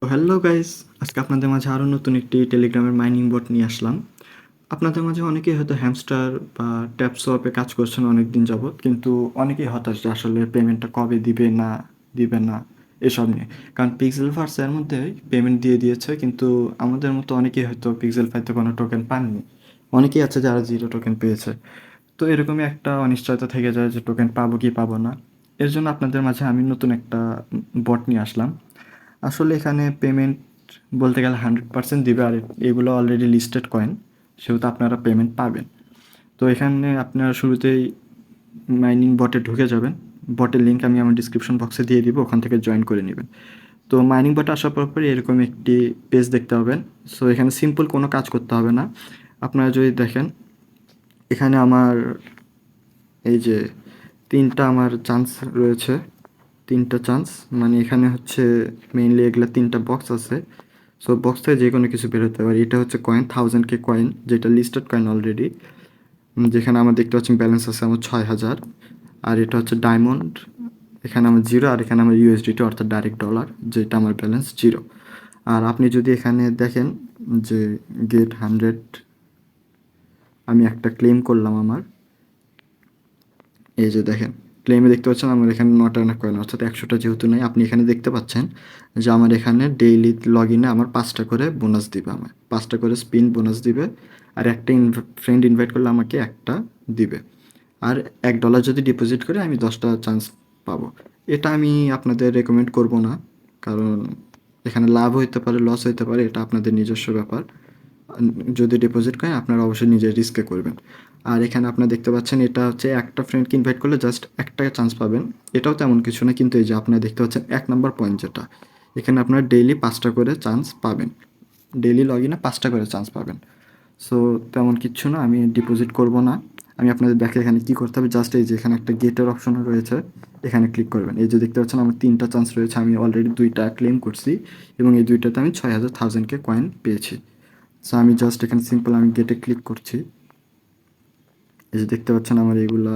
তো hello guys, আজকে আপনাদের মাঝে আরও নতুন একটি টেলিগ্রামের মাইনিং বট নিয়ে আসলাম। আপনাদের মাঝে অনেকেই হয়তো হ্যামস্টার বা ট্যাপসোয়াপে কাজ করছেন অনেক দিন যাবৎ, কিন্তু অনেকেই হতাশ যে আসলে পেমেন্টটা কবে দিবে না এসব নিয়ে। কারণ পিক্সেল ফার্স এর মধ্যে পেমেন্ট দিয়ে দিয়েছে, কিন্তু আমাদের মতো অনেকেই হয়তো পিক্সেল ফাইতে কোনো টোকেন পাননি। অনেকেই আছে যারা জিরো টোকেন পেয়েছে। তো এরকমই একটা অনিশ্চয়তা থেকে যায় যে টোকেন পাবো কি পাবো না। এর জন্য আপনাদের মাঝে আমি নতুন একটা বট নিয়ে আসলাম। আসলে এখানে পেমেন্ট বলতে গেলে 100% দিবে, আর এগুলো অলরেডি লিস্টেড কয়েন, সেহেতু আপনারা পেমেন্ট পাবেন। তো এখানে আপনারা শুরুতেই মাইনিং বটে ঢুকে যাবেন। বটের লিঙ্ক আমি আমার ডিসক্রিপশন বক্সে দিয়ে দিব, ওখান থেকে জয়েন করে নেবেন। তো মাইনিং বটে আসার পরপরই এরকম একটি পেজ দেখতে পাবেন। সো এখানে সিম্পল কোনো কাজ করতে হবে না। আপনারা যদি দেখেন, এখানে আমার এই যে তিনটা আমার চান্স রয়েছে, তিনটা চান্স, মানে এখানে হচ্ছে মেইনলি এগুলো তিনটা বক্স আছে। সো বক্স থেকে যে কোনো কিছু বের হতে পারে। এটা হচ্ছে কয়েন 1000K কয়েন, যেটা লিস্টেড কয়েন অলরেডি, যেখানে আমার দেখতে পাচ্ছেন ব্যালেন্স আছে আমার 6000। আর এটা হচ্ছে ডায়মন্ড, এখানে আমার জিরো, আর এখানে আমার ইউএসডিটি অর্থাৎ ডাইরেক্ট ডলার, যেটা আমার ব্যালেন্স জিরো। আর আপনি যদি এখানে দেখেন যে গেট 100, আমি একটা ক্লেম করলাম আমার, এই যে দেখেন ক্লেমে দেখতে পাচ্ছেন আমার এখানে নট এনাফ কয়েন, অর্থাৎ 100টা যেহেতু নেই। আপনি এখানে দেখতে পাচ্ছেন যে আমার এখানে ডেইলি লগ ইনে আমার 5টা করে বোনাস দিবে, আমার 5টা করে স্পিন বোনাস দিবে। আর একটা ফ্রেন্ড ইনভাইট করলে আমাকে একটা দিবে। আর $1 যদি ডিপোজিট করে আমি 10টা চান্স পাবো। এটা আমি আপনাদের রেকমেন্ড করব না, কারণ এখানে লাভ হইতে পারে, লস হইতে পারে, এটা আপনাদের নিজস্ব ব্যাপার। যদি ডিপোজিট করেন আপনারা অবশ্যই নিজের রিস্কে করবেন। আর এখানে আপনারা দেখতে পাচ্ছেন এটা হচ্ছে একটা ফ্রেন্ডকে ইনভাইট করলে জাস্ট একটা চান্স পাবেন। এটাও তেমন কিছু না, কিন্তু এই যে আপনারা দেখতে পাচ্ছেন 1 নম্বর পয়েন্ট যেটা, এখানে আপনারা ডেইলি 5টা করে চান্স পাবেন। ডেইলি লগ ইনে 5টা করে চান্স পাবেন। সো তেমন কিচ্ছু না, আমি ডিপোজিট করব না। আমি আপনাদের দেখে এখানে কী করতে হবে, জাস্ট এই যে এখানে একটা গেটের অপশনও রয়েছে, এখানে ক্লিক করবেন। এই যে দেখতে পাচ্ছেন আমার 3টা চান্স রয়েছে, আমি অলরেডি 2টা ক্লেম করছি, এবং এই 2টাতে আমি 6000 কয়েন পেয়েছি। সো আমি জাস্ট এখানে সিম্পল আমি গেটে ক্লিক করছি। এই যে দেখতে পাচ্ছেন আমার এগুলা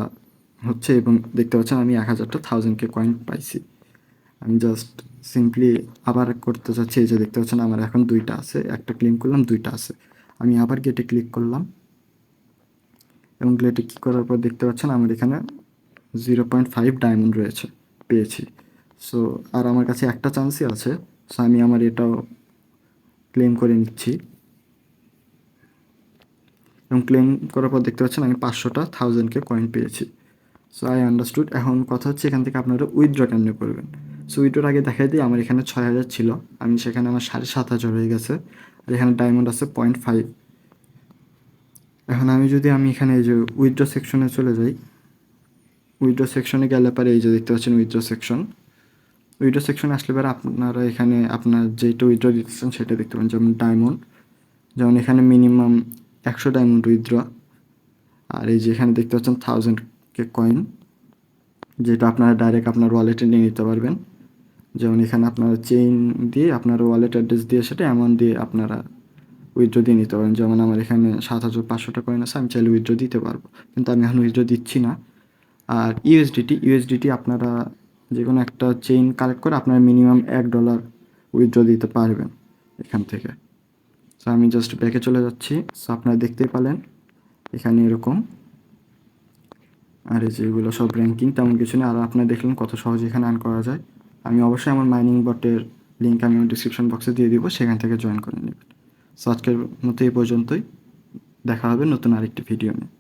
হচ্ছে, এবং দেখতে পাচ্ছেন আমি 1000টা কয়েন পাইছি। আমি জাস্ট সিম্পলি আবার করতে চাচ্ছি। এই যে দেখতে পাচ্ছেন আমার এখন 2টা আছে, একটা ক্লেম করলাম, 2টা আছে। আমি আবার গেটে ক্লিক করলাম, এবং গেটে ক্লিক করার পর দেখতে পাচ্ছেন আমার এখানে 0.5 ডায়মন্ড রয়েছে, পেয়েছি। সো আর আমার কাছে একটা চান্সই আছে, সো আমি আমার এটাও ক্লেম করে নিচ্ছি। এবং ক্লেম করার পর দেখতে পাচ্ছেন আমি 500টা কয়েন পেয়েছি। So I understood. এখন কথা হচ্ছে এখান থেকে আপনারা উইথড্র কেমনে করবেন। সো উইথড্রোর আগে দেখাই দিই, আমার এখানে 6000 ছিল, আমি সেখানে আমার 7500 হয়ে গেছে। আর এখানে ডায়মন্ড আছে 0.5। এখন আমি এখানে এই যে উইথড্র সেকশনে চলে যাই, উইথড্র সেকশনে গেলে পরে এই যে দেখতে পাচ্ছেন উইথড্র সেকশন। উইথড্র সেকশনে আসলে পরে আপনারা এখানে আপনার যেটা উইথড্র দিতেছেন সেটা দেখতে পাবেন, যেমন ডায়মন্ড, যেমন এখানে মিনিমাম 100 ডায়মন্ড উইথড্র। আর এই যে এখানে দেখতে পাচ্ছেন 1000K কয়েন, যেটা আপনারা ডাইরেক্ট আপনার ওয়ালেটে নিয়ে নিতে পারবেন। যেমন এখানে আপনারা চেইন দিয়ে আপনার ওয়ালেট অ্যাড্রেস দিয়ে সেটা অ্যামাউন্ট দিয়ে আপনারা উইথড্র দিয়ে নিতে পারেন। যেমন আমার এখানে 7500টা কয়েন আছে, আমি চাইলে উইথড্র দিতে পারবো, কিন্তু আমি এখন উইথড্র দিচ্ছি না। আর ইউএসডিটি আপনারা যে কোনো একটা চেইন কালেক্ট করে আপনারা মিনিমাম $1 উইথড্র দিতে পারবেন এখান থেকে। সো আমি জাস্ট ব্যাকে চলে যাচ্ছি। সো আপনারা দেখতেই পেলেন এখানে এরকম, আর এই যেগুলো সব র্যাঙ্কিং, তেমন কিছু নেই। আর আপনারা দেখলেন কত সহজে এখানে আর্ন করা যায়। আমি অবশ্যই আমার মাইনিং বটের লিঙ্ক আমি ডিসক্রিপশন বক্সে দিয়ে দিব, সেখান থেকে জয়েন করে নেবেন। সো আজকের মতো এই পর্যন্তই, দেখা হবে নতুন আরেকটি ভিডিও নিয়ে।